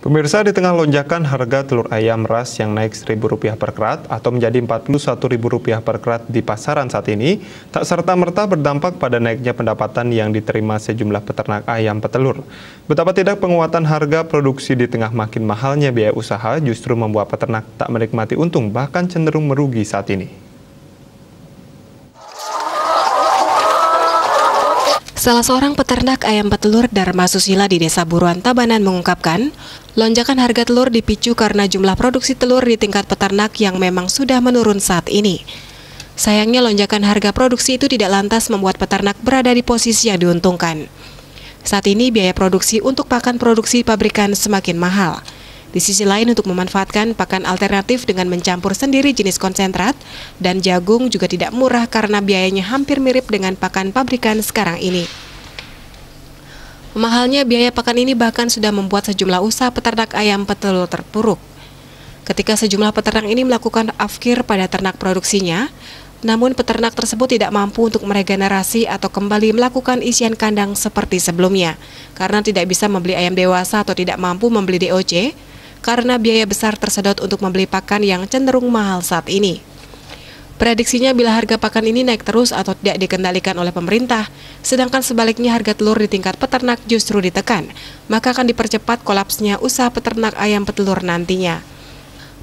Pemirsa, di tengah lonjakan harga telur ayam ras yang naik Rp1.000 per kerat atau menjadi Rp41.000 per kerat di pasaran saat ini, tak serta-merta berdampak pada naiknya pendapatan yang diterima sejumlah peternak ayam petelur. Betapa tidak penguatan harga produksi di tengah makin mahalnya biaya usaha justru membuat peternak tak menikmati untung, bahkan cenderung merugi saat ini. Salah seorang peternak ayam petelur Dharma Susila di Desa Buruan Tabanan mengungkapkan, lonjakan harga telur dipicu karena jumlah produksi telur di tingkat peternak yang memang sudah menurun saat ini. Sayangnya lonjakan harga produksi itu tidak lantas membuat peternak berada di posisi yang diuntungkan. Saat ini biaya produksi untuk pakan produksi pabrikan semakin mahal. Di sisi lain, untuk memanfaatkan pakan alternatif dengan mencampur sendiri jenis konsentrat dan jagung juga tidak murah karena biayanya hampir mirip dengan pakan pabrikan sekarang ini. Mahalnya biaya pakan ini bahkan sudah membuat sejumlah usaha peternak ayam petelur terpuruk. Ketika sejumlah peternak ini melakukan afkir pada ternak produksinya, namun peternak tersebut tidak mampu untuk meregenerasi atau kembali melakukan isian kandang seperti sebelumnya, karena tidak bisa membeli ayam dewasa atau tidak mampu membeli DOC, karena biaya besar tersedot untuk membeli pakan yang cenderung mahal saat ini. Prediksinya bila harga pakan ini naik terus atau tidak dikendalikan oleh pemerintah, sedangkan sebaliknya harga telur di tingkat peternak justru ditekan, maka akan dipercepat kolapsnya usaha peternak ayam petelur nantinya.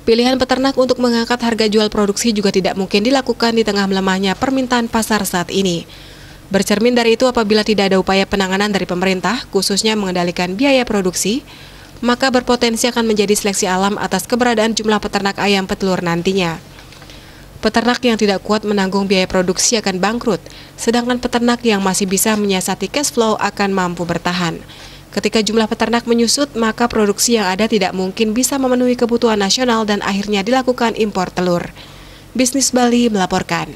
Pilihan peternak untuk mengangkat harga jual produksi juga tidak mungkin dilakukan di tengah melemahnya permintaan pasar saat ini. Bercermin dari itu, apabila tidak ada upaya penanganan dari pemerintah, khususnya mengendalikan biaya produksi, maka berpotensi akan menjadi seleksi alam atas keberadaan jumlah peternak ayam petelur nantinya. Peternak yang tidak kuat menanggung biaya produksi akan bangkrut, sedangkan peternak yang masih bisa menyiasati cash flow akan mampu bertahan. Ketika jumlah peternak menyusut, maka produksi yang ada tidak mungkin bisa memenuhi kebutuhan nasional dan akhirnya dilakukan impor telur. Bisnis Bali melaporkan.